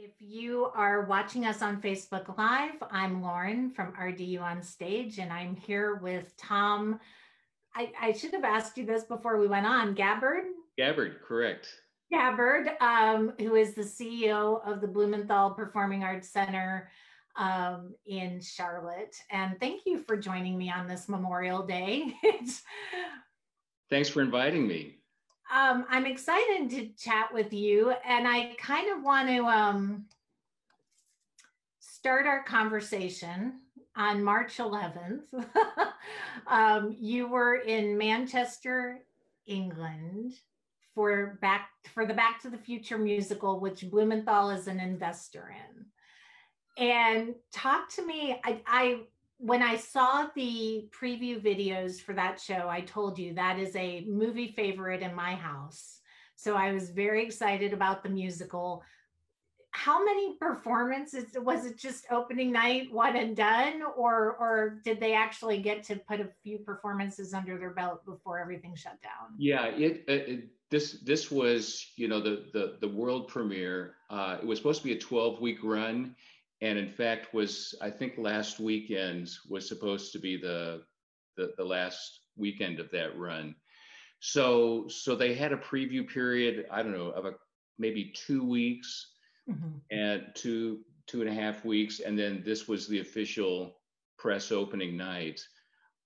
If you are watching us on Facebook Live, I'm Lauren from RDU on Stage, and I'm here with Tom. I should have asked you this before we went on. Gabbard? Gabbard, correct. Gabbard, who is the CEO of the Blumenthal Performing Arts Center in Charlotte. And thank you for joining me on this Memorial Day. Thanks for inviting me. I'm excited to chat with you, and I kind of want to start our conversation on March 11th. You were in Manchester, England for the Back to the Future musical, which Blumenthal is an investor in. And talk to me, when I saw the preview videos for that show, I told you that is a movie favorite in my house. So I was very excited about the musical. How many performances? Was it just opening night, one and done? Or did they actually get to put a few performances under their belt before everything shut down? Yeah, this was, the world premiere. It was supposed to be a 12-week run. And in fact, I think last weekend was supposed to be the last weekend of that run. So they had a preview period, I don't know, of maybe 2 weeks and two and a half weeks. And then this was the official press opening night.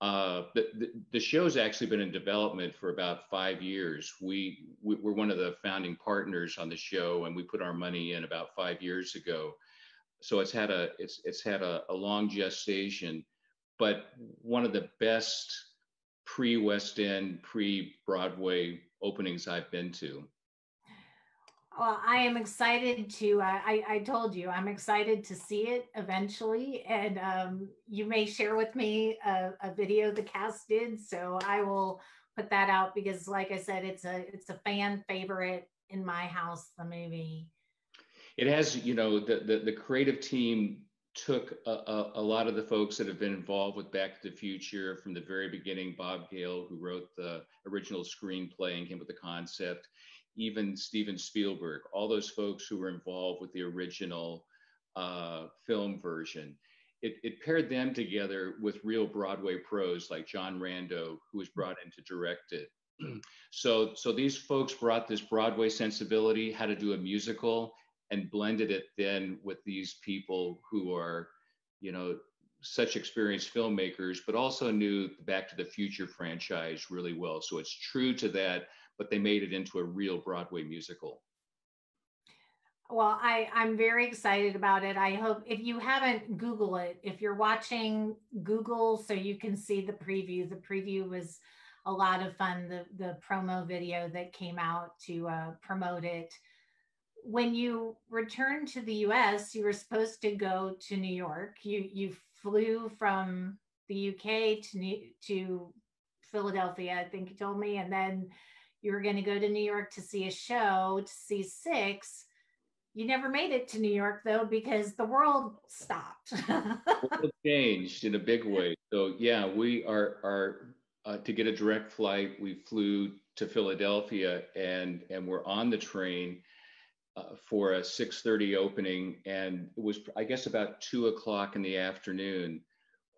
The show's actually been in development for about 5 years. We're one of the founding partners on the show, and we put our money in about 5 years ago. So it's had a long gestation, but one of the best pre-West End, pre-Broadway openings I've been to. Well, I am excited to, I told you, I'm excited to see it eventually. And you may share with me a video the cast did. So I will put that out because, like I said, it's a fan favorite in my house, the movie. It has, the creative team took a lot of the folks that have been involved with Back to the Future from the very beginning. Bob Gale, who wrote the original screenplay and came with the concept, even Steven Spielberg, all those folks who were involved with the original film version. It paired them together with real Broadway pros like John Rando, who was brought in to direct it. So these folks brought this Broadway sensibility, how to do a musical, and blended it then with these people who are, such experienced filmmakers, but also knew the Back to the Future franchise really well. So it's true to that, but they made it into a real Broadway musical. Well, I'm very excited about it. I hope if you haven't, Google it. If you're watching, Google so you can see the preview. The preview was a lot of fun, the promo video that came out to promote it. When you returned to the US, you were supposed to go to New York. You flew from the UK to Philadelphia, I think you told me, and then you were going to go to New York to see a show, to see Six. You never made it to New York, though, because the world stopped. The world changed in a big way. So, yeah, we are to get a direct flight, we flew to Philadelphia and we're on the train for a 6:30 opening. And it was, I guess, about 2:00 in the afternoon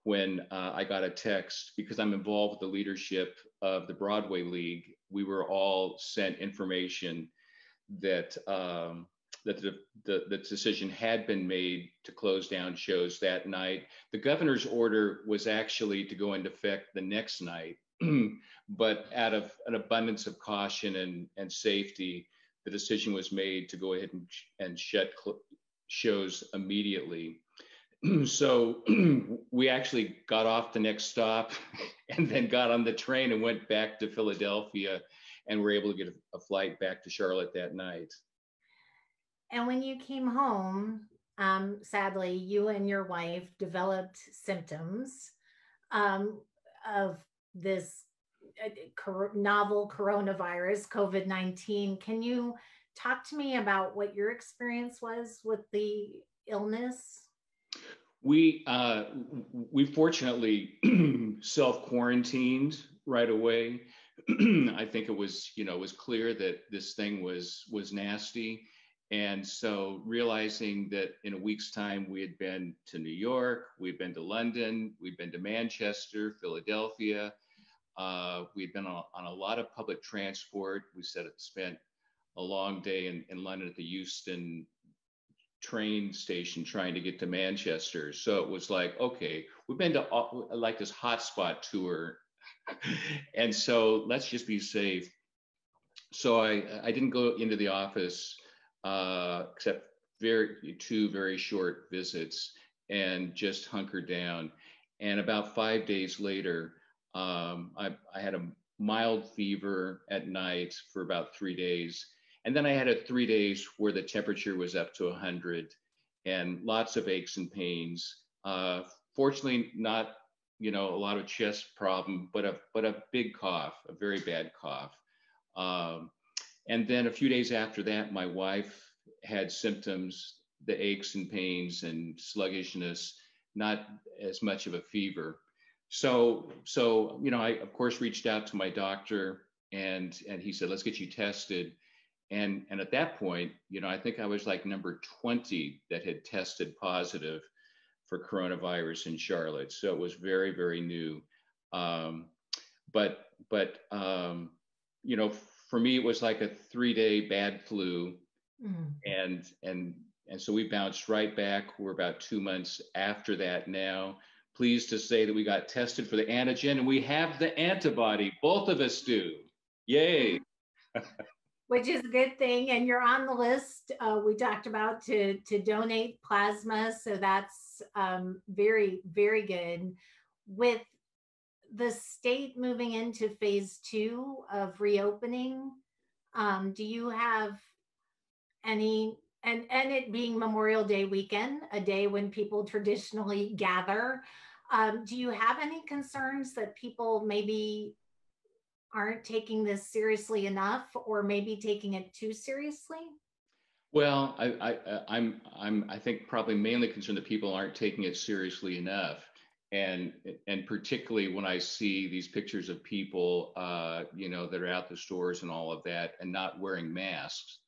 when I got a text, because I'm involved with the leadership of the Broadway League. We were all sent information that the decision had been made to close down shows that night. The governor's order was actually to go into effect the next night, but out of an abundance of caution and safety, the decision was made to go ahead and shut shows immediately. So we actually got off the next stop and then got on the train and went back to Philadelphia, and were able to get a flight back to Charlotte that night. And when you came home, sadly, you and your wife developed symptoms of this novel coronavirus, COVID-19. Can you talk to me about what your experience was with the illness? We fortunately self-quarantined right away. I think it was clear that this thing was nasty, And so realizing that in a week's time, we had been to New York, we'd been to London, we'd been to Manchester, Philadelphia. We'd been on a lot of public transport. We spent a long day in London at the Euston train station trying to get to Manchester. So it was like, okay, we've been to like this hotspot tour. And so let's just be safe. So I didn't go into the office except two very short visits and just hunkered down. And about 5 days later, I had a mild fever at night for about 3 days. And then I had 3 days where the temperature was up to 100 and lots of aches and pains. Fortunately, not, a lot of chest problem, but a big cough, a very bad cough. And then a few days after that, my wife had symptoms, the aches and pains and sluggishness, not as much of a fever. So I of course reached out to my doctor, and he said, let's get you tested. And at that point, I think I was like number 20 that had tested positive for coronavirus in Charlotte. So it was very, very new. But for me, it was like a 3-day bad flu. And so we bounced right back. We're about 2 months after that now. Pleased to say that we got tested for the antigen, and we have the antibody. Both of us do. Yay. Which is a good thing. And you're on the list we talked about to donate plasma. So that's very, very good. With the state moving into phase 2 of reopening, do you have any, and it being Memorial Day weekend, a day when people traditionally gather, do you have any concerns that people maybe aren't taking this seriously enough, or maybe taking it too seriously? Well, I think probably mainly concerned that people aren't taking it seriously enough. And particularly when I see these pictures of people, that are at the stores and all of that and not wearing masks.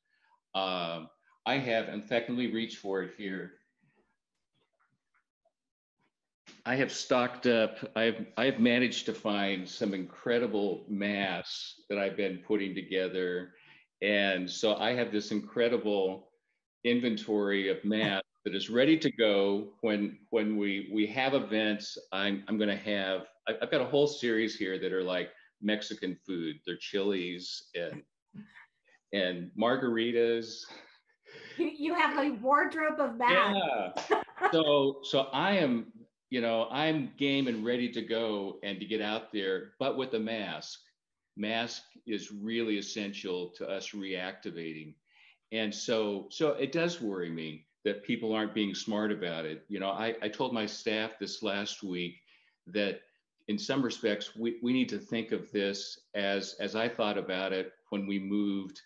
I have, in fact, let me reach for it here. I have stocked up. I have managed to find some incredible masks that I've been putting together, and so I have this incredible inventory of masks that is ready to go when we have events. I'm going to have. I've got a whole series here that are like Mexican food. They're chilies and margaritas. You have a wardrobe of masks. Yeah. So I am. I'm game and ready to go and to get out there, but with a mask. Mask is really essential to us reactivating. And so it does worry me that people aren't being smart about it. I told my staff this last week that in some respects, we need to think of this as I thought about it when we moved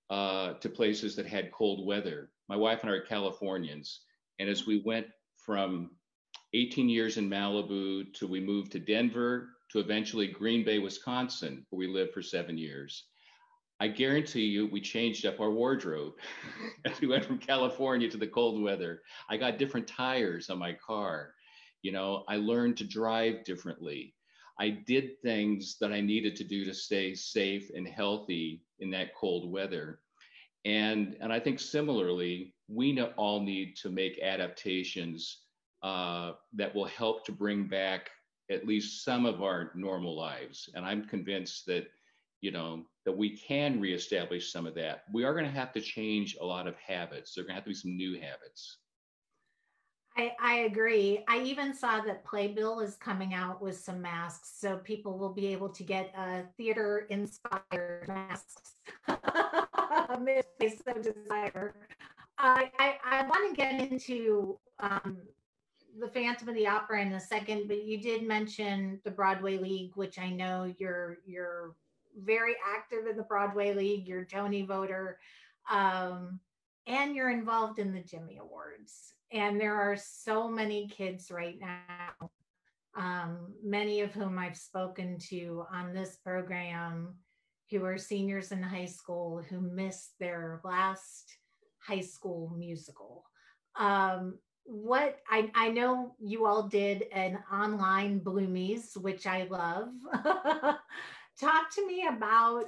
to places that had cold weather. My wife and I are Californians. And as we went from 18 years in Malibu to we moved to Denver to eventually Green Bay, Wisconsin, where we lived for 7 years. I guarantee you we changed up our wardrobe as we went from California to the cold weather. I got different tires on my car. I learned to drive differently. I did things that I needed to do to stay safe and healthy in that cold weather. And I think similarly, we all need to make adaptations that will help to bring back at least some of our normal lives. And I'm convinced that, that we can reestablish some of that. We are going to have to change a lot of habits. There are going to have to be some new habits. I agree. I even saw that Playbill is coming out with some masks, so people will be able to get theater-inspired masks. Face of desire. I want to get into the Phantom of the Opera in a second, but you did mention the Broadway League, which I know you're very active in the Broadway League. You're a Tony voter, and you're involved in the Jimmy Awards. And there are so many kids right now, many of whom I've spoken to on this program, who are seniors in high school who missed their last high school musical. What I know you all did an online Bloomies, which I love. Talk to me about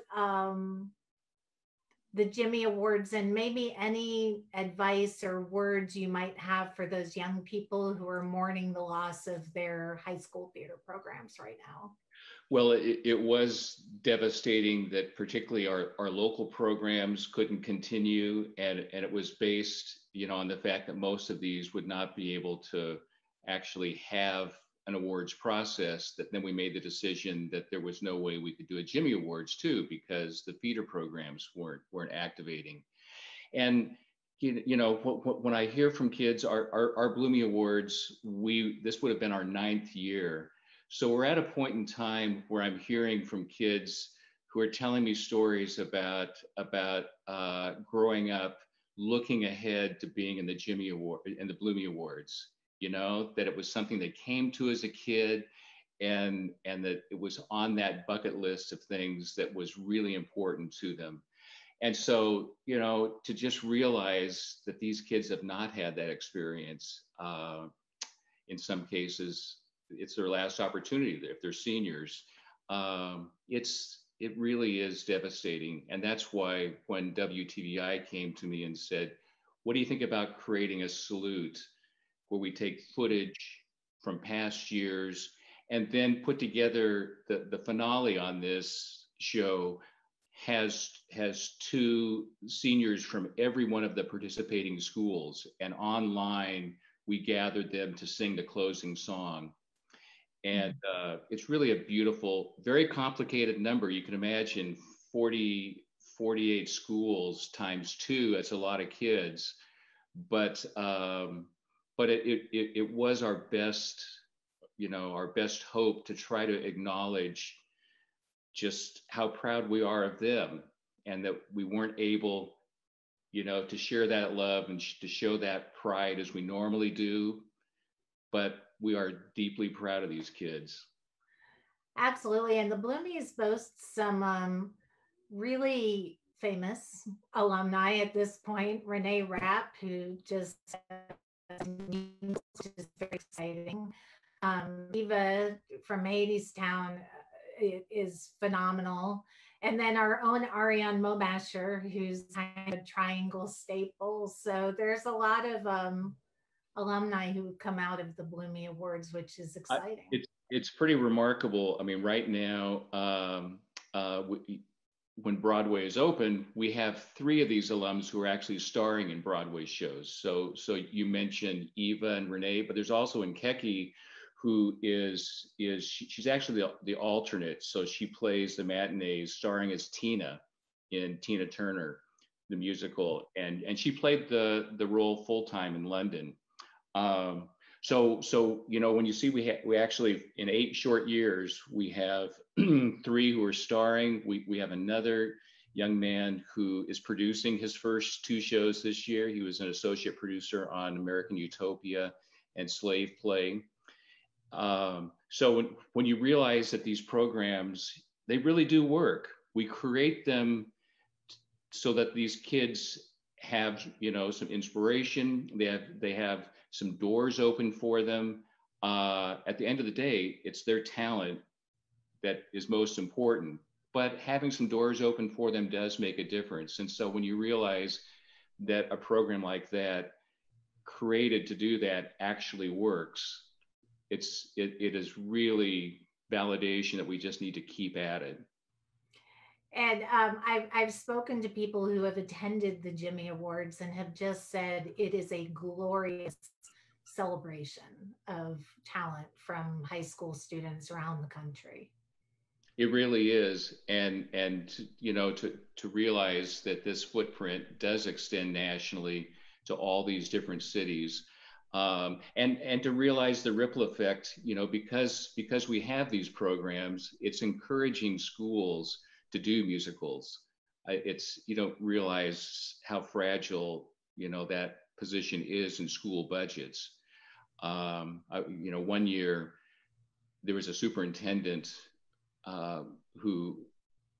the Jimmy Awards and maybe any advice or words you might have for those young people who are mourning the loss of their high school theater programs right now. Well, it was devastating that particularly our local programs couldn't continue, and it was based, on the fact that most of these would not be able to actually have an awards process. That then we made the decision that there was no way we could do a Jimmy Awards too, because the feeder programs weren't activating. And when I hear from kids, our Bloomy Awards, this would have been our 9th year. So we're at a point in time where I'm hearing from kids who are telling me stories about growing up, looking ahead to being in the Jimmy Award and the Bloomy Awards. That it was something that came to as a kid, and that it was on that bucket list of things that was really important to them. And so, to just realize that these kids have not had that experience, in some cases, it's their last opportunity if they're seniors. It really is devastating. And that's why when WTVI came to me and said, what do you think about creating a salute where we take footage from past years and then put together the finale on this show has 2 seniors from every one of the participating schools, and online we gathered them to sing the closing song. And it's really a beautiful, very complicated number. You can imagine 48 schools times 2. That's a lot of kids, but it was our best, our best hope to try to acknowledge just how proud we are of them, and that we weren't able, to share that love and to show that pride as we normally do. But we are deeply proud of these kids. Absolutely. And the Bloomies boast some really famous alumni at this point. Renee Rapp, who just is very exciting. Eva from Hadestown is phenomenal. And then our own Ariane Mobasher, who's kind of triangle staple. So there's a lot of alumni who come out of the Bloomy Awards, which is exciting. It's pretty remarkable. I mean, right now, when Broadway is open, we have 3 of these alums who are actually starring in Broadway shows. So you mentioned Eva and Renee, but there's also Nkeki, who she's actually the alternate. So she plays the matinees, starring as Tina in Tina Turner, the musical, and she played the role full time in London. So when you see we actually in 8 short years we have 3 who are starring. We have another young man who is producing his first 2 shows this year. He was an associate producer on American Utopia and Slave Play. So when you realize that these programs, they really do work. We create them so that these kids have some inspiration. They have some doors open for them. At the end of the day, it's their talent that is most important, but having some doors open for them does make a difference. And so when you realize that a program like that, created to do that, actually works, it is really validation that we just need to keep at it. And I've spoken to people who have attended the Jimmy Awards and have just said it is a glorious celebration of talent from high school students around the country. It really is. And to realize that this footprint does extend nationally to all these different cities. And to realize the ripple effect, because we have these programs, it's encouraging schools to do musicals. You don't realize how fragile, that position is in school budgets. One year there was a superintendent who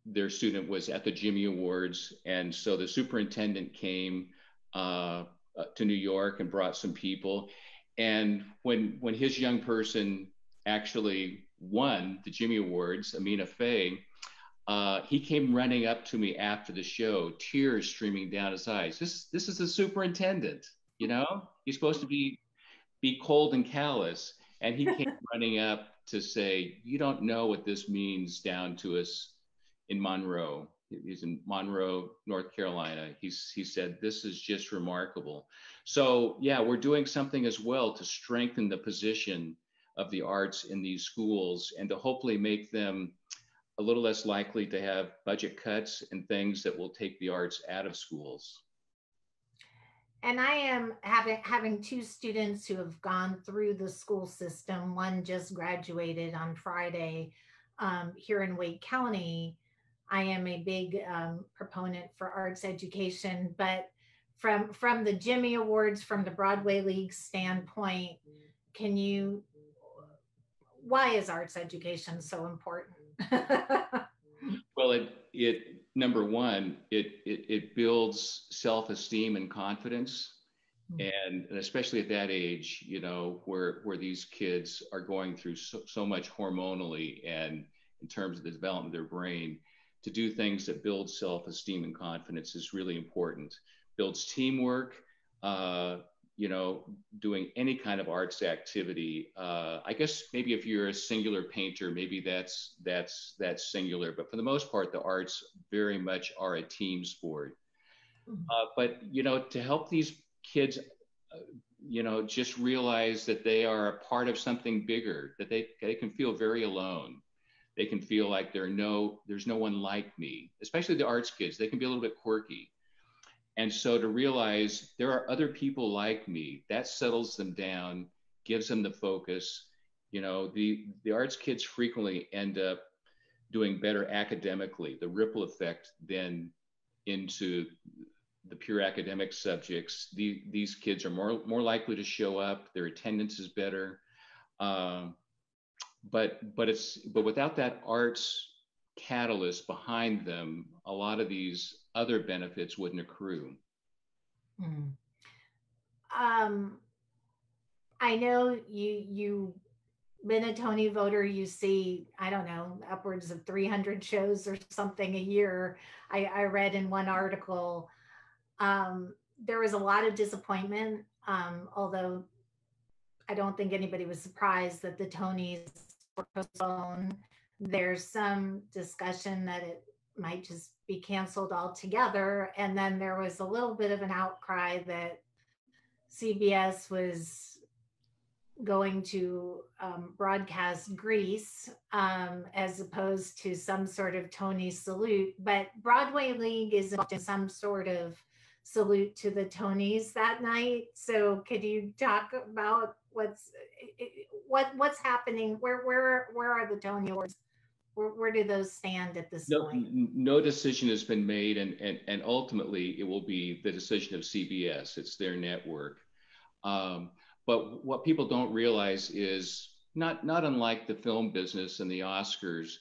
their student was at the Jimmy Awards. And so the superintendent came to New York and brought some people. And when his young person actually won the Jimmy Awards, Amina Faye, he came running up to me after the show, tears streaming down his eyes. This is the superintendent, you know? He's supposed to be cold and callous. And he came running up to say, "You don't know what this means down to us in Monroe." He's in Monroe, North Carolina. He said, "This is just remarkable." So yeah, we're doing something as well to strengthen the position of the arts in these schools and to hopefully make them a little less likely to have budget cuts and things that will take the arts out of schools. And I am having two students who have gone through the school system. One just graduated on Friday here in Wake County. I am a big proponent for arts education, but from the Jimmy Awards, from the Broadway League standpoint, can you? Why is arts education so important? Well, it number one, it builds self-esteem and confidence. And especially at that age, you know, where these kids are going through so much hormonally and in terms of the development of their brain, to do things that build self-esteem and confidence is really important. Builds teamwork, you know, doing any kind of arts activity. I guess maybe if you're a singular painter, maybe that's singular. But for the most part, the arts very much are a team sport. But you know, to help these kids, you know, just realize that they are a part of something bigger, that they can feel very alone. They can feel like there's no one like me, especially the arts kids. They can be a little bit quirky. And so to realize there are other people like me, that settles them down, gives them the focus. You know, the arts kids frequently end up doing better academically, the ripple effect then into the pure academic subjects. These kids are more likely to show up, their attendance is better. But without that arts catalyst behind them, a lot of these other benefits wouldn't accrue. Mm. I know you been a Tony voter. You see, I don't know, upwards of 300 shows or something a year. I read in one article. There was a lot of disappointment, although I don't think anybody was surprised that the Tonys were postponed. There's some discussion that it might just be canceled altogether. And then there was a little bit of an outcry that CBS was going to broadcast Grease as opposed to some sort of Tony salute. But Broadway League is in some sort of salute to the Tonys that night. So could you talk about what's happening? Where are the Tony Awards? Where do those stand at this point? No decision has been made, and ultimately it will be the decision of CBS. It's their network. But what people don't realize is not unlike the film business and the Oscars,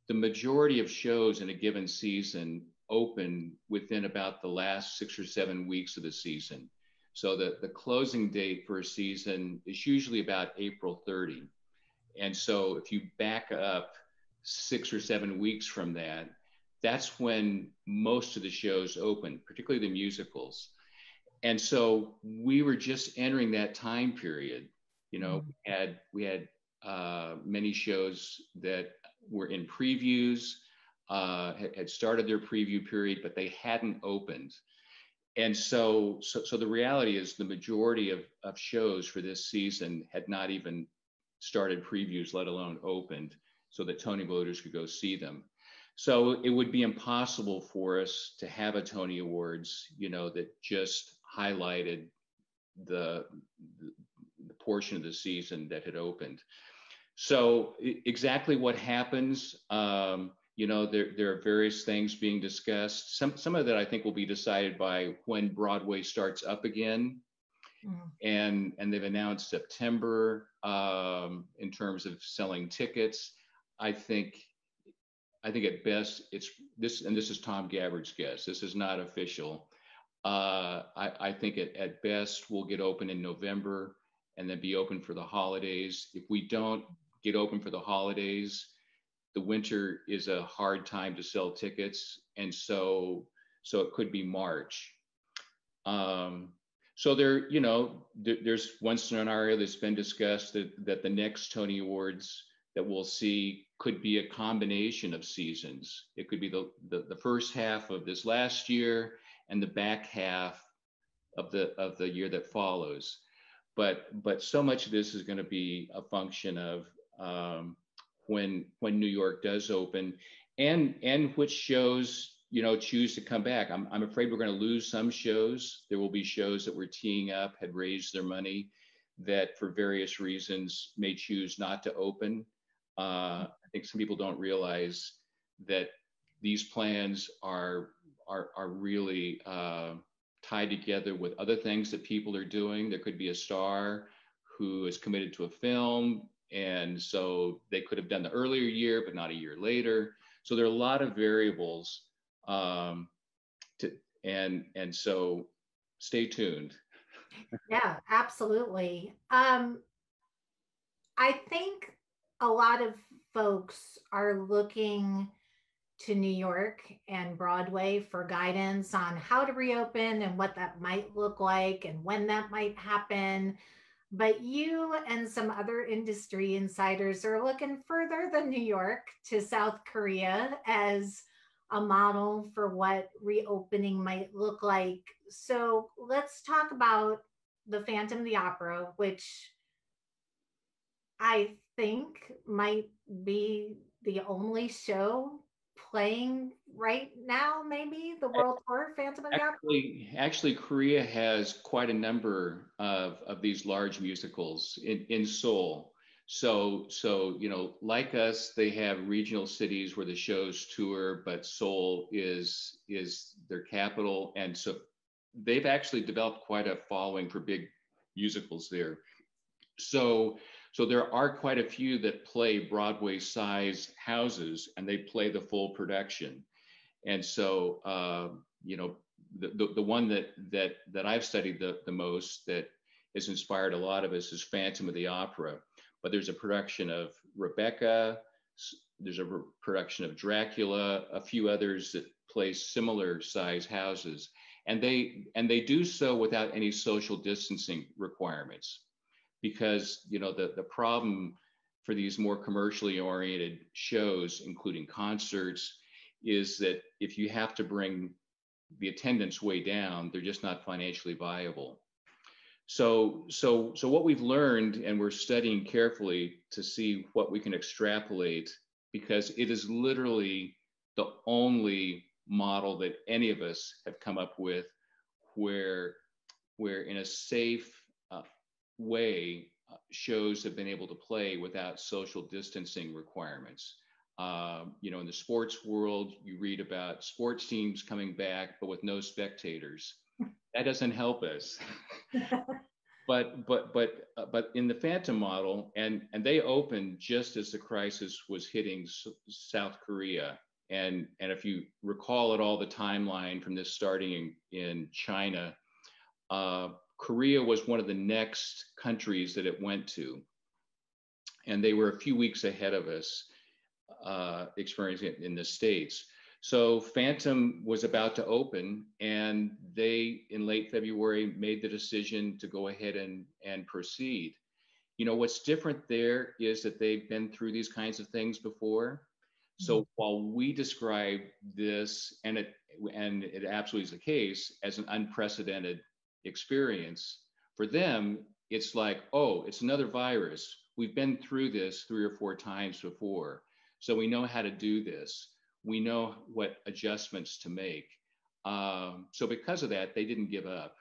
the majority of shows in a given season open within about the last 6 or 7 weeks of the season. So the closing date for a season is usually about April 30. And so if you back up 6 or 7 weeks from that, that's when most of the shows open, particularly the musicals. And so we were just entering that time period. You know, we had many shows that were in previews, had started their preview period, but they hadn't opened. And so the reality is the majority of shows for this season had not even started previews, let alone opened, so that Tony voters could go see them. So it would be impossible for us to have a Tony Awards, you know, that just highlighted the portion of the season that had opened. So exactly what happens, you know, there are various things being discussed. Some of that I think will be decided by when Broadway starts up again. And they've announced September in terms of selling tickets. I think at best it's this, and this is Tom Gabbard's guess. This is not official. I think at best we'll get open in November and then be open for the holidays. If we don't get open for the holidays, the winter is a hard time to sell tickets, and so it could be March. Um, so there's one scenario that's been discussed that the next Tony Awards that we'll see could be a combination of seasons. It could be the first half of this last year and the back half of the year that follows. But so much of this is going to be a function of when New York does open, and which shows choose to come back. I'm afraid we're going to lose some shows. There will be shows that were teeing up, had raised their money, that for various reasons may choose not to open. I think some people don't realize that these plans are really tied together with other things that people are doing. There could be a star who is committed to a film, and so they could have done the earlier year, but not a year later. So there are a lot of variables, and so stay tuned. Yeah, absolutely. I think a lot of folks are looking to New York and Broadway for guidance on how to reopen and what that might look like and when that might happen. But you and some other industry insiders are looking further than New York to South Korea as a model for what reopening might look like. So let's talk about the Phantom of the Opera, which I think might be the only show playing right now, maybe the world tour Phantom of the Opera. Actually, Korea has quite a number of these large musicals in Seoul. So like us, they have regional cities where the shows tour, but Seoul is their capital, and so they've actually developed quite a following for big musicals there. So there are quite a few that play Broadway-sized houses, and they play the full production. And so, the one that I've studied the most, that has inspired a lot of us, is Phantom of the Opera. But there's a production of Rebecca, there's a production of Dracula, a few others that play similar size houses, and they do so without any social distancing requirements, because the problem for these more commercially oriented shows, including concerts, is that if you have to bring the attendance way down, they're just not financially viable. So what we've learned, and we're studying carefully to see what we can extrapolate, because it is literally the only model that any of us have come up with where in a safe way, shows have been able to play without social distancing requirements. In the sports world, you read about sports teams coming back, but with no spectators. That doesn't help us. but in the Phantom model, and they opened just as the crisis was hitting South Korea. And if you recall at all the timeline from this starting in China, Korea was one of the next countries that it went to. And they were a few weeks ahead of us, experiencing it in the States. So Phantom was about to open, and they, in late February, made the decision to go ahead and proceed. What's different there is that they've been through these kinds of things before. So while we describe this, and it absolutely is the case, as an unprecedented experience, for them, it's like, oh, it's another virus. We've been through this 3 or 4 times before. So we know how to do this. We know what adjustments to make. So because of that, they didn't give up.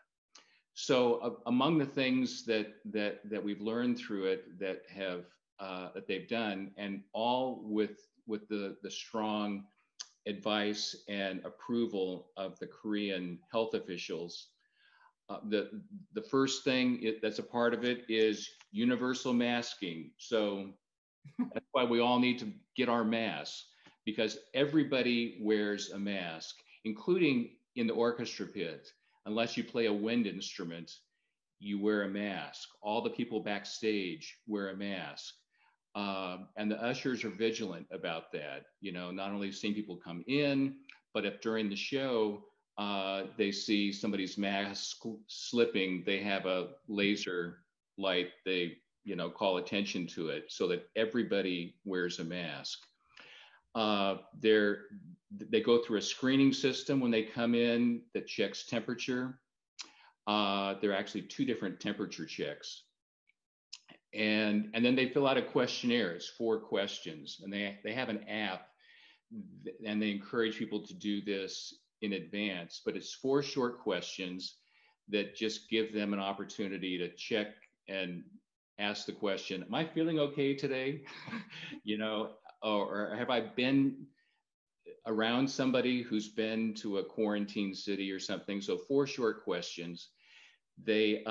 So among the things that we've learned through it that they've done, and all with the strong advice and approval of the Korean health officials, the first thing that's a part of it is universal masking. So that's why we all need to get our masks, because everybody wears a mask, including in the orchestra pit. Unless you play a wind instrument, you wear a mask. All the people backstage wear a mask. And the ushers are vigilant about that. You know, not only seeing people come in, but if during the show they see somebody's mask slipping, they have a laser light. They, you know, call attention to it so that everybody wears a mask. They go through a screening system when they come in that checks temperature. There are actually 2 different temperature checks. And then they fill out a questionnaire. It's 4 questions, and they have an app, and they encourage people to do this in advance. But it's 4 short questions that just give them an opportunity to check and ask the question, am I feeling okay today? You know, or have I been around somebody who's been to a quarantine city or something? So 4 short questions. They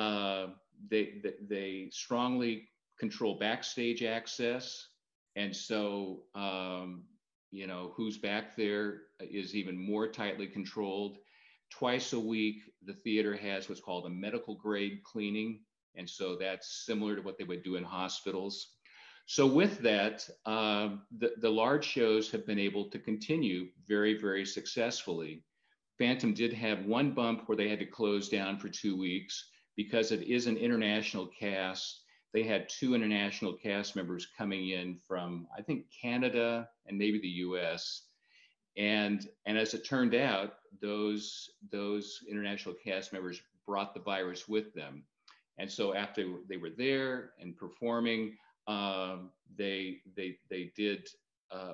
strongly control backstage access, and so you know, who's back there is even more tightly controlled. Twice a week, the theater has what's called a medical grade cleaning, and so that's similar to what they would do in hospitals. So with that, the large shows have been able to continue very, very successfully. Phantom did have one bump where they had to close down for 2 weeks because it is an international cast. They had 2 international cast members coming in from, I think, Canada and maybe the US. And as it turned out, those international cast members brought the virus with them. And so after they were there and performing, they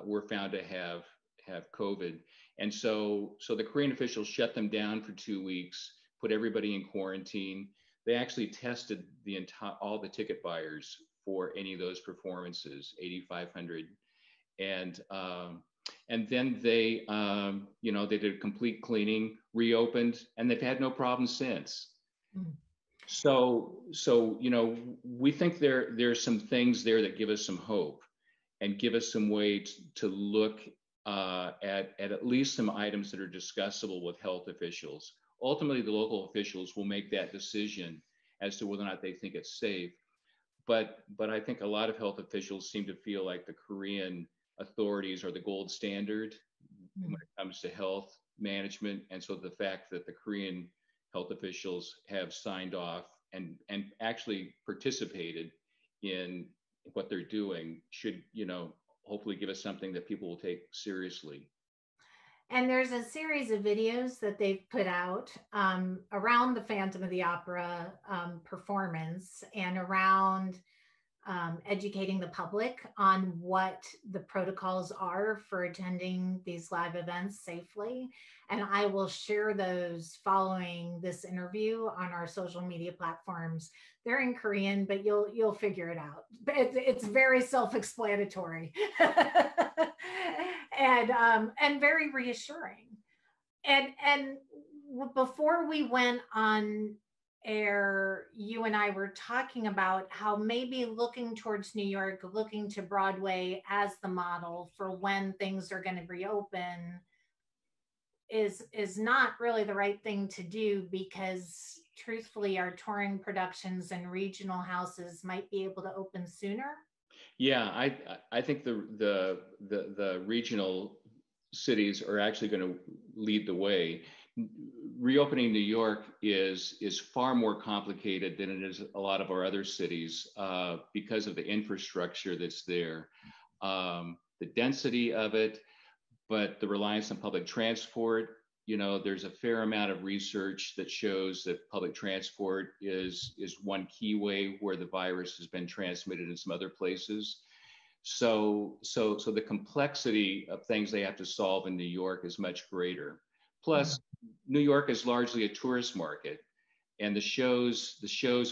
were found to have COVID. And so the Korean officials shut them down for 2 weeks, put everybody in quarantine. They actually tested all the ticket buyers for any of those performances, 8,500. And then they, you know, they did a complete cleaning, reopened, and they've had no problems since. Mm. So, you know, we think there's some things there that give us some hope and give us some way to look at least some items that are discussable with health officials. Ultimately, the local officials will make that decision as to whether or not they think it's safe. But I think a lot of health officials seem to feel like the Korean authorities are the gold standard when it comes to health management. And so the fact that the Korean health officials have signed off and actually participated in what they're doing should, you know, hopefully give us something that people will take seriously. And there's a series of videos that they've put out around the Phantom of the Opera performance and around educating the public on what the protocols are for attending these live events safely. And I will share those following this interview on our social media platforms. They're in Korean, but you'll figure it out. It's very self-explanatory and very reassuring. And before we went on air, you and I were talking about how maybe looking towards New York, looking to Broadway as the model for when things are going to reopen is not really the right thing to do, because truthfully, our touring productions and regional houses might be able to open sooner. Yeah, I think the regional cities are actually going to lead the way. Reopening New York is far more complicated than it is a lot of our other cities because of the infrastructure that's there, the density of it, but the reliance on public transport. You know, there's a fair amount of research that shows that public transport is one key way where the virus has been transmitted in some other places. So the complexity of things they have to solve in New York is much greater. Plus, New York is largely a tourist market, and the shows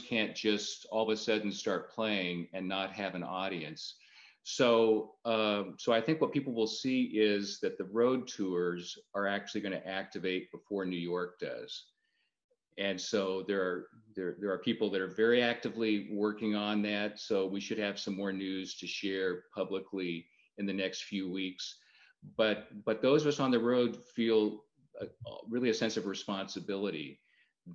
can't just all of a sudden start playing and not have an audience. So I think what people will see is that the road tours are actually going to activate before New York does. And so there are people that are very actively working on that. So we should have some more news to share publicly in the next few weeks. But those of us on the road feel really a sense of responsibility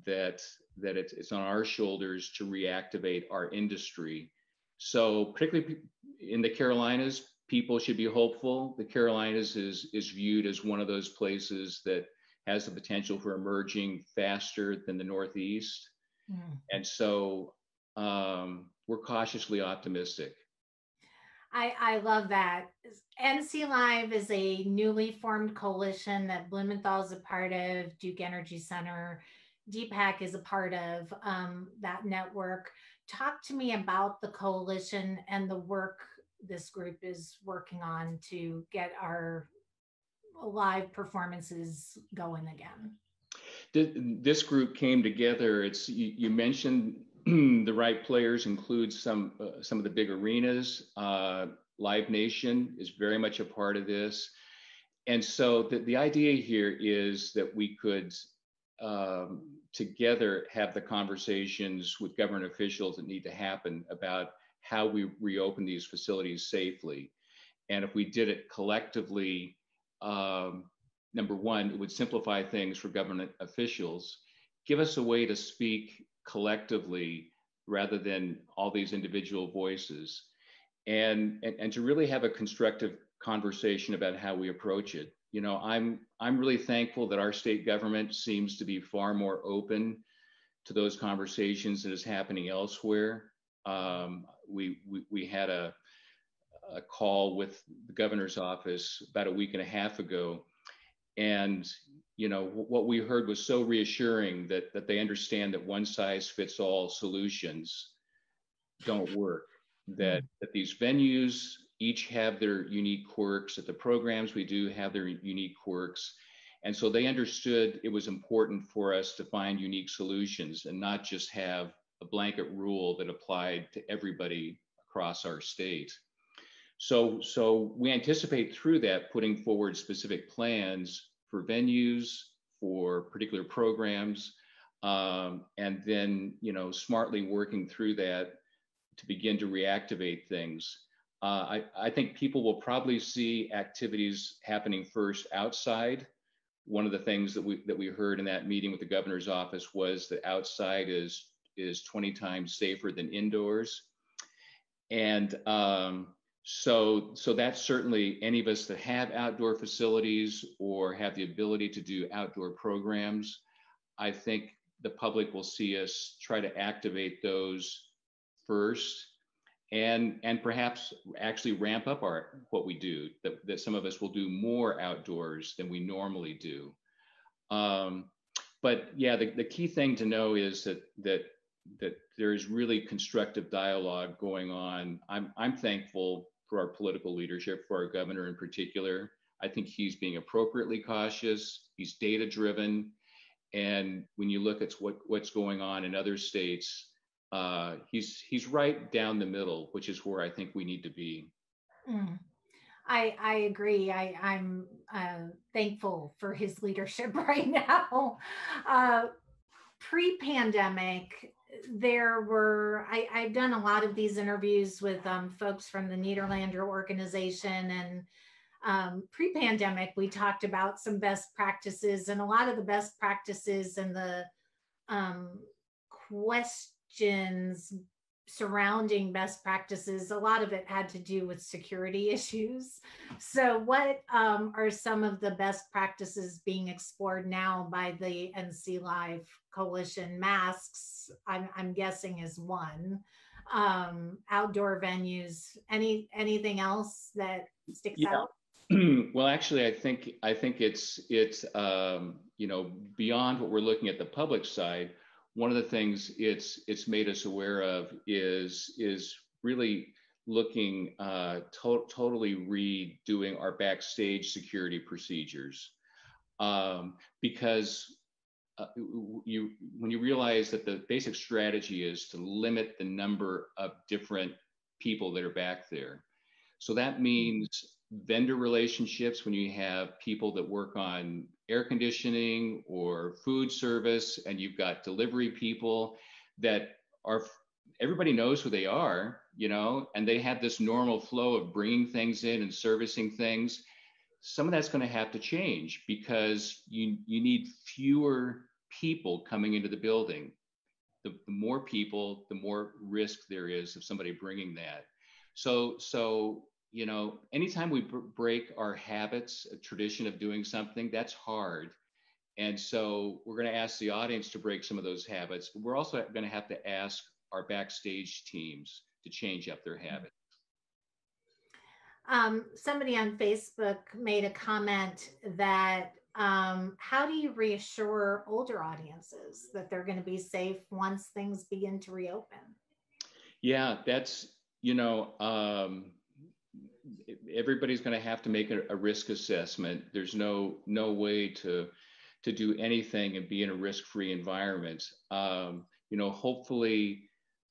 that it's on our shoulders to reactivate our industry. So particularly in the Carolinas, people should be hopeful. The Carolinas is viewed as one of those places that has the potential for emerging faster than the Northeast. And so we're cautiously optimistic. I love that. NC Live is a newly formed coalition that Blumenthal is a part of, Duke Energy Center. Deepak is a part of that network. Talk to me about the coalition and the work this group is working on to get our live performances going again. This group came together. You mentioned the right players include some of the big arenas. Live Nation is very much a part of this. And so the idea here is that we could together have the conversations with government officials that need to happen about how we reopen these facilities safely. And if we did it collectively, number one, it would simplify things for government officials, give us a way to speak collectively rather than all these individual voices, and to really have a constructive conversation about how we approach it. You know, I'm really thankful that our state government seems to be far more open to those conversations than is happening elsewhere. We had a call with the governor's office about a week and a half ago, and you know what we heard was so reassuring that they understand that one size fits all solutions don't work. That these venues each have their unique quirks, that the programs we do have their unique quirks. And so they understood it was important for us to find unique solutions and not just have a blanket rule that applied to everybody across our state. So we anticipate through that putting forward specific plans for venues, for particular programs, and then, you know, smartly working through that to begin to reactivate things. I think people will probably see activities happening first outside. One of the things that we heard in that meeting with the governor's office was that outside is 20 times safer than indoors. And so that's certainly any of us that have outdoor facilities or have the ability to do outdoor programs. I think the public will see us try to activate those first, and perhaps actually ramp up what we do, that some of us will do more outdoors than we normally do. But yeah, the key thing to know is that there's really constructive dialogue going on. I'm thankful for our political leadership, for our governor in particular. I think he's being appropriately cautious. He's data driven. And when you look at what's going on in other states, he's right down the middle, which is where I think we need to be. I agree. I'm thankful for his leadership right now. Pre-pandemic, I've done a lot of these interviews with folks from the Nederlander organization, and pre-pandemic, we talked about some best practices, and a lot of the best practices and the questions surrounding best practices, a lot of it had to do with security issues. So what are some of the best practices being explored now by the NC Live Coalition? Masks, I'm guessing, is one. Outdoor venues, anything else that sticks out? Well, actually, I think it's you know, beyond what we're looking at the public side. One of the things it's made us aware of is really looking totally redoing our backstage security procedures, because when you realize that the basic strategy is to limit the number of different people that are back there. So that means vendor relationships, when you have people that work on air conditioning or food service, and you've got delivery people that are, everybody knows who they are, you know, and they have this normal flow of bringing things in and servicing things. Some of that's going to have to change because you need fewer people coming into the building. The more people, the more risk there is of somebody bringing that. So you know, anytime we break our habits, a tradition of doing something, that's hard. And so we're going to ask the audience to break some of those habits. We're also going to have to ask our backstage teams to change up their habits. Somebody on Facebook made a comment that how do you reassure older audiences that they're going to be safe once things begin to reopen? Yeah, that's, you know, everybody's going to have to make a risk assessment. There's no way to do anything and be in a risk-free environment. You know, hopefully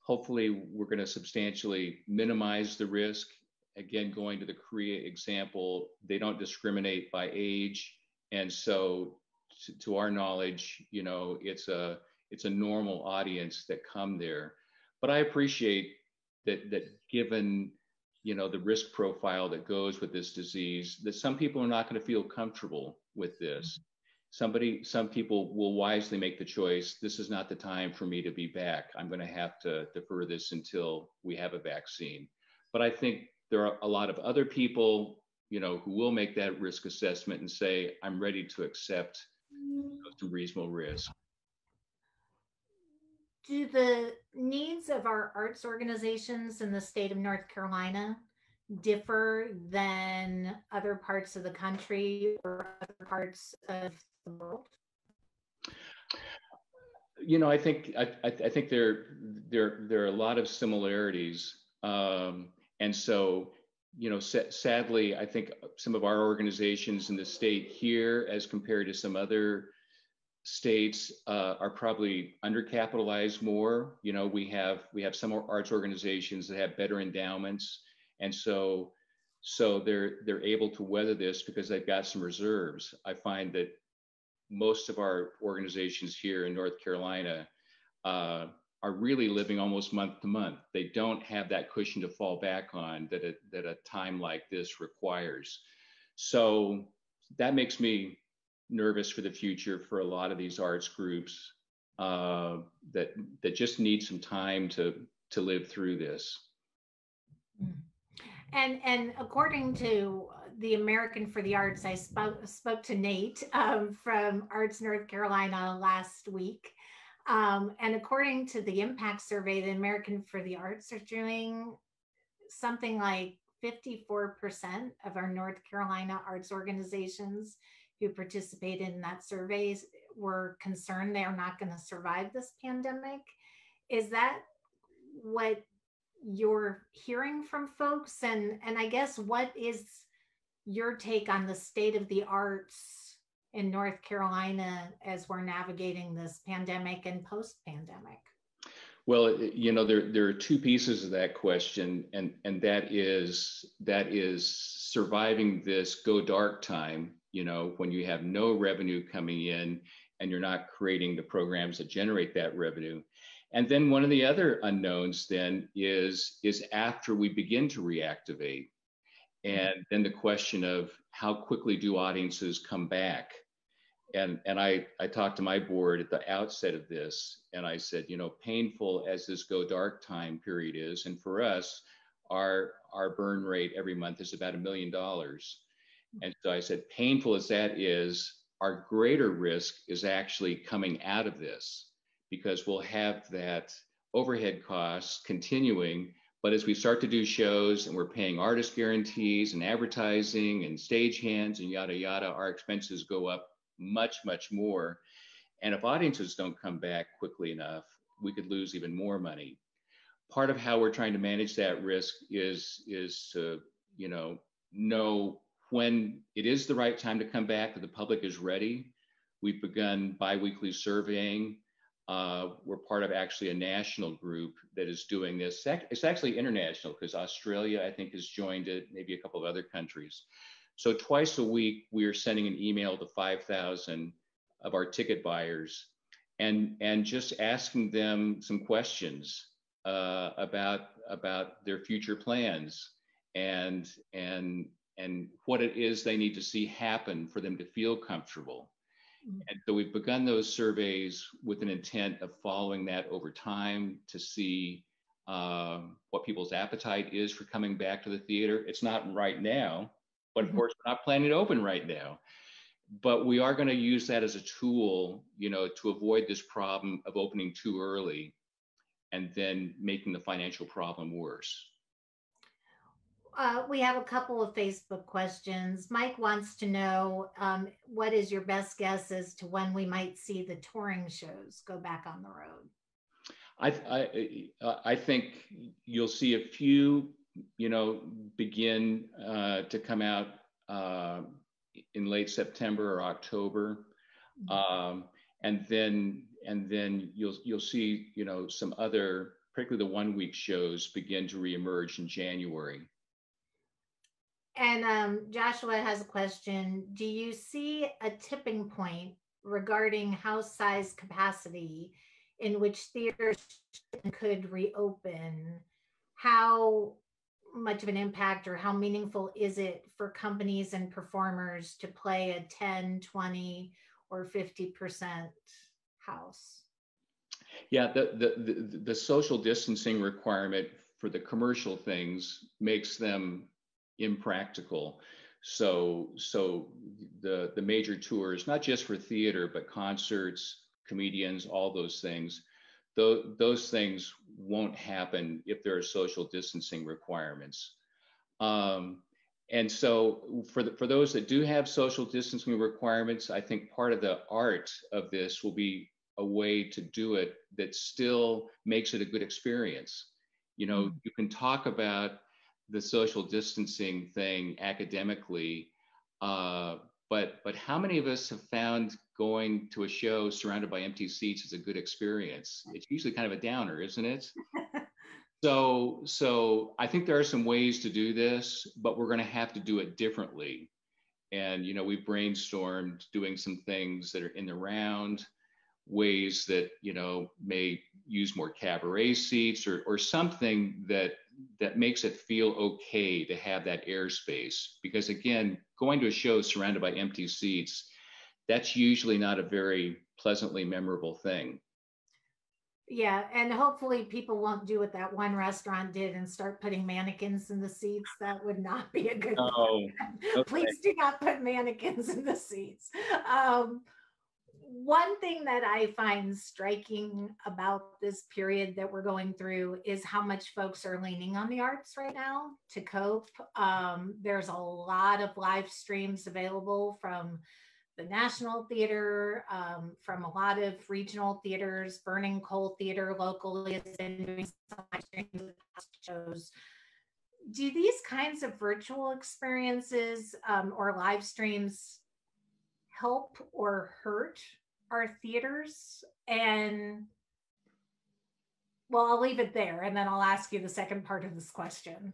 we're going to substantially minimize the risk. Again, going to the Korea example, they don't discriminate by age, and so to our knowledge, you know, it's a normal audience that come there. But I appreciate that given, you know, the risk profile that goes with this disease, that some people are not going to feel comfortable with this. Some people will wisely make the choice, this is not the time for me to be back. I'm going to have to defer this until we have a vaccine. But I think there are a lot of other people, you know, who will make that risk assessment and say, I'm ready to accept some reasonable risk. Do the needs of our arts organizations in the state of North Carolina differ than other parts of the country or other parts of the world? You know, I think there are a lot of similarities, and so, you know, sadly, I think some of our organizations in the state here, as compared to some other states, are probably undercapitalized more. You know, we have some arts organizations that have better endowments, and so they're able to weather this because they've got some reserves. I find that most of our organizations here in North Carolina are really living almost month to month. They don't have that cushion to fall back on that a time like this requires. So that makes me nervous for the future for a lot of these arts groups that just need some time to live through this. And according to the American for the Arts, I spoke to Nate from Arts North Carolina last week. And according to the impact survey, the American for the Arts are doing something like 54% of our North Carolina arts organizations who participated in that survey were concerned they are not going to survive this pandemic. Is that what you're hearing from folks? And I guess what is your take on the state of the arts in North Carolina as we're navigating this pandemic and post-pandemic? Well, you know, there are two pieces of that question, and that is surviving this go dark time, you know, when you have no revenue coming in and you're not creating the programs that generate that revenue. And then one of the other unknowns then is after we begin to reactivate, and then the question of how quickly do audiences come back. And I talked to my board at the outset of this, and I said, you know, painful as this go dark time period is, and for us, our burn rate every month is about $1 million. And so I said, painful as that is, our greater risk is actually coming out of this, because we'll have that overhead costs continuing. But as we start to do shows and we're paying artist guarantees and advertising and stagehands and yada, yada, our expenses go up much, much more. And if audiences don't come back quickly enough, we could lose even more money. Part of how we're trying to manage that risk is to, you know when it is the right time to come back, that the public is ready. We've begun biweekly surveying. We're part of actually a national group that is doing this. It's actually international, because Australia, I think, has joined it, maybe a couple of other countries. So twice a week, we are sending an email to 5,000 of our ticket buyers and just asking them some questions about their future plans and what it is they need to see happen for them to feel comfortable. And so we've begun those surveys with an intent of following that over time to see what people's appetite is for coming back to the theater. It's not right now, but of course, we're not planning to open right now. But we are going to use that as a tool, to avoid this problem of opening too early and then making the financial problem worse. We have a couple of Facebook questions. Mike wants to know what is your best guess as to when we might see the touring shows go back on the road? I think you'll see a few, begin to come out in late September or October, and then you'll see, some other, particularly the 1 week shows, begin to reemerge in January. And Joshua has a question. Do you see a tipping point regarding house size capacity in which theaters could reopen? How much of an impact or how meaningful is it for companies and performers to play a 10, 20, or 50% house? Yeah, the social distancing requirement for the commercial things makes them impractical. So the major tours, not just for theater, but concerts, comedians, all those things, those things won't happen if there are social distancing requirements. And so for those that do have social distancing requirements, I think part of the art of this will be a way to do it that still makes it a good experience. You can talk about the social distancing thing academically, but how many of us have found going to a show surrounded by empty seats is a good experience? It's usually kind of a downer, isn't it? So I think there are some ways to do this, but we're going to have to do it differently. And we've brainstormed doing some things that are in the round, ways that may use more cabaret seats or something that makes it feel okay to have that airspace. Because again, going to a show surrounded by empty seats, that's usually not a very pleasantly memorable thing. Yeah, and hopefully people won't do what that one restaurant did and start putting mannequins in the seats. That would not be a good thing. Okay. Please do not put mannequins in the seats. One thing that I find striking about this period that we're going through is how much folks are leaning on the arts right now to cope. There's a lot of live streams available from the National Theater, from a lot of regional theaters. Burning Coal Theater locally has been doing some live streams shows. Do these kinds of virtual experiences or live streams help or hurt our theaters? And well, I'll leave it there, and then I'll ask you the second part of this question.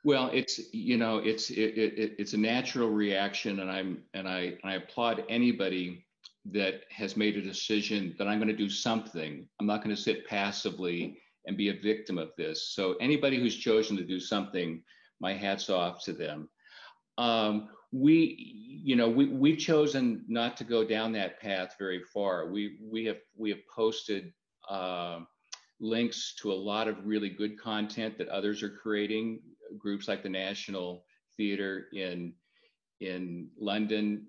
Well, it's a natural reaction, and I applaud anybody that has made a decision that I'm going to do something. I'm not going to sit passively and be a victim of this. So anybody who's chosen to do something, my hat's off to them. We've chosen not to go down that path very far. We have posted links to a lot of really good content that others are creating. Groups like the National Theater in London,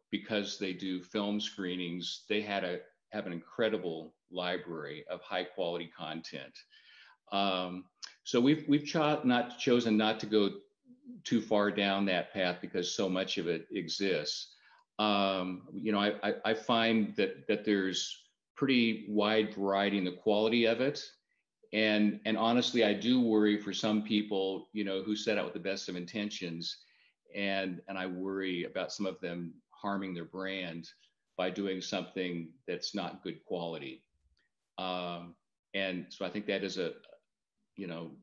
because they do film screenings, they have an incredible library of high quality content. So we've chosen not to go too far down that path because so much of it exists. I find that there's pretty wide variety in the quality of it. And honestly, I do worry for some people, who set out with the best of intentions. And I worry about some of them harming their brand by doing something that's not good quality. And so I think that is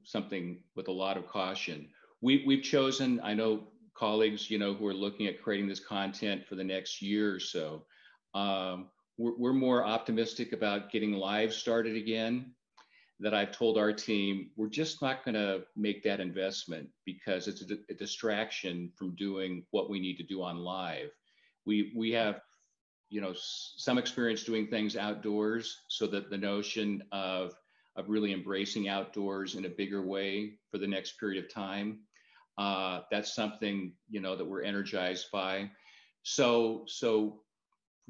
something with a lot of caution. We've chosen, I know colleagues, who are looking at creating this content for the next year or so. We're more optimistic about getting live started again. That I've told our team, we're just not going to make that investment because it's a distraction from doing what we need to do on live. We have some experience doing things outdoors, so that the notion of really embracing outdoors in a bigger way for the next period of time. That's something, that we're energized by. So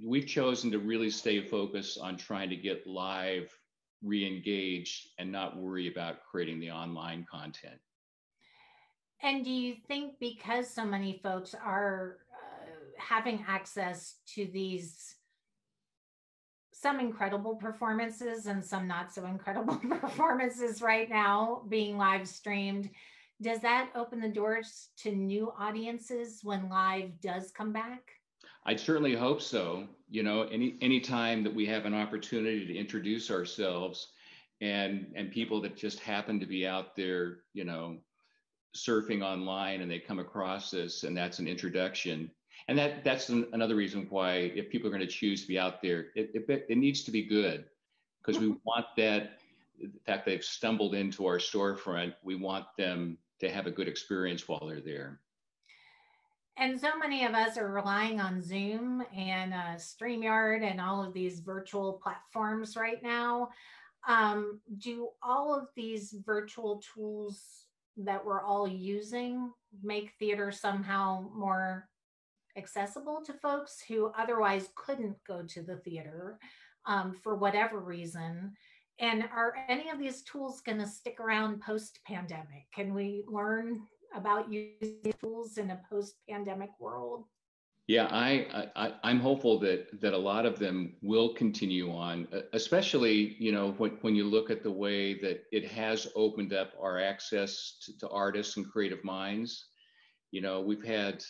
we've chosen to really stay focused on trying to get live re-engaged and not worry about creating the online content. And do you think because so many folks are having access to these some incredible performances and some not so incredible performances right now being live streamed, does that open the doors to new audiences when live does come back? I'd certainly hope so. Any time that we have an opportunity to introduce ourselves, and people that just happen to be out there, surfing online, and they come across this, and that's an introduction. And that's another reason why, if people are going to choose to be out there, it needs to be good, because we want that. The fact they've stumbled into our storefront, we want them to have a good experience while they're there. And so many of us are relying on Zoom and StreamYard and all of these virtual platforms right now. Do all of these virtual tools that we're all using make theater somehow more accessible to folks who otherwise couldn't go to the theater for whatever reason? And are any of these tools going to stick around post pandemic? Can we learn about using tools in a post pandemic world? Yeah, I'm hopeful that a lot of them will continue on, especially, when you look at the way that it has opened up our access to artists and creative minds. We've had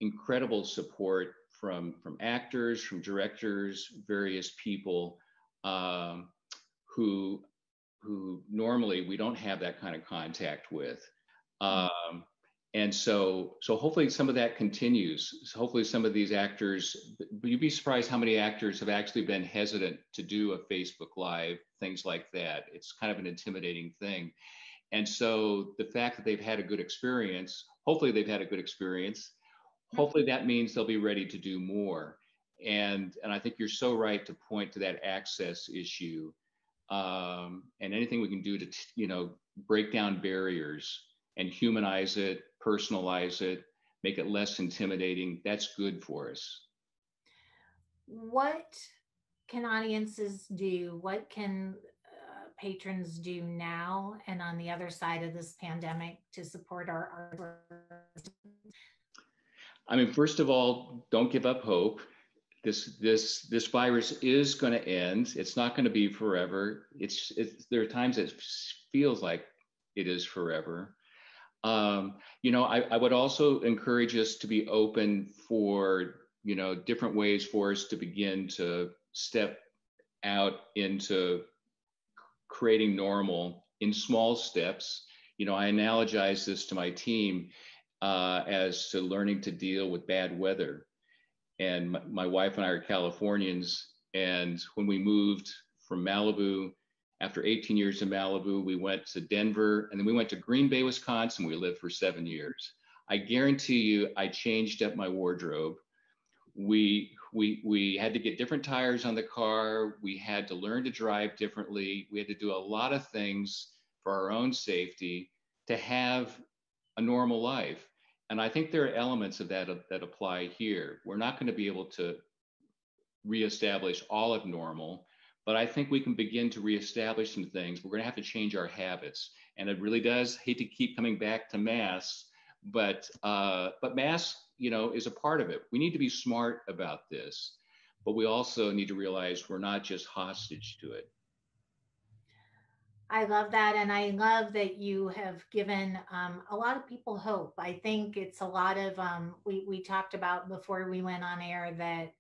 incredible support from actors, from directors, various people, who normally we don't have that kind of contact with. And so hopefully some of that continues. So hopefully some of these actors, you'd be surprised how many actors have actually been hesitant to do a Facebook Live, things like that. It's kind of an intimidating thing. And so the fact that they've had a good experience, hopefully they've had a good experience, hopefully that means they'll be ready to do more. And I think you're so right to point to that access issue, and anything we can do to, break down barriers and humanize it, personalize it, make it less intimidating. That's good for us. What can audiences do? What can patrons do now and on the other side of this pandemic to support our art? I mean, first of all, don't give up hope. This virus is going to end. It's not going to be forever. There are times it feels like it is forever. I would also encourage us to be open for, different ways for us to begin to step out into creating normal in small steps. I analogize this to my team as to learning to deal with bad weather. And my wife and I are Californians. And when we moved from Malibu, after 18 years in Malibu, we went to Denver, and then we went to Green Bay, Wisconsin. We lived for 7 years. I guarantee you, I changed up my wardrobe. We had to get different tires on the car. We had to learn to drive differently. We had to do a lot of things for our own safety to have a normal life. And I think there are elements of that apply here. We're not going to be able to reestablish all of normal, but I think we can begin to reestablish some things. We're going to have to change our habits. And it really does, hate to keep coming back to masks, but masks, is a part of it. We need to be smart about this, but we also need to realize we're not just hostage to it. I love that. And I love that you have given a lot of people hope. I think it's a lot of, we talked about before we went on air that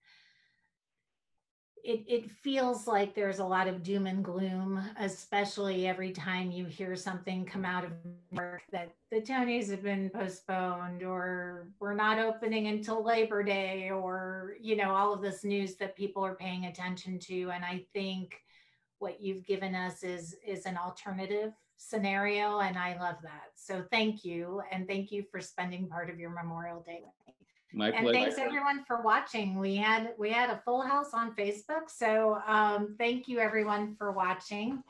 it feels like there's a lot of doom and gloom, especially every time you hear something come out of work that the Tonys have been postponed, or we're not opening until Labor Day, or, all of this news that people are paying attention to. And I think what you've given us is an alternative scenario. And I love that. So thank you. And thank you for spending part of your Memorial Day with me. My And pleasure. thanks everyone for watching. We had a full house on Facebook. So thank you everyone for watching.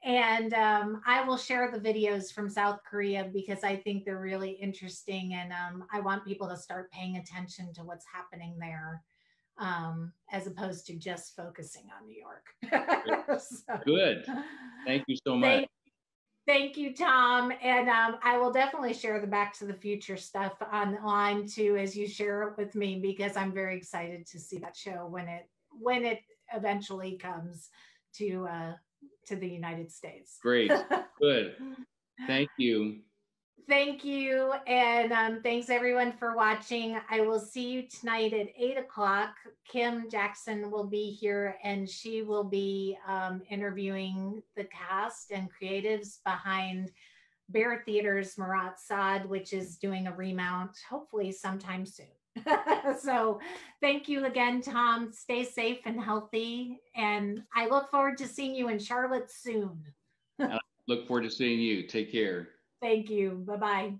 And I will share the videos from South Korea because I think they're really interesting. And I want people to start paying attention to what's happening there, as opposed to just focusing on New York. So, good. Thank you so much. Thank you, Tom. And I will definitely share the Back to the Future stuff online too, as you share it with me, because I'm very excited to see that show when it eventually comes to the United States. Great. Good. Thank you. Thank you. And thanks everyone for watching. I will see you tonight at 8 o'clock. Kim Jackson will be here and she will be interviewing the cast and creatives behind Bear Theater's Marat Sade, which is doing a remount, hopefully sometime soon. So thank you again, Tom. Stay safe and healthy. And I look forward to seeing you in Charlotte soon. I look forward to seeing you. Take care. Thank you. Bye-bye.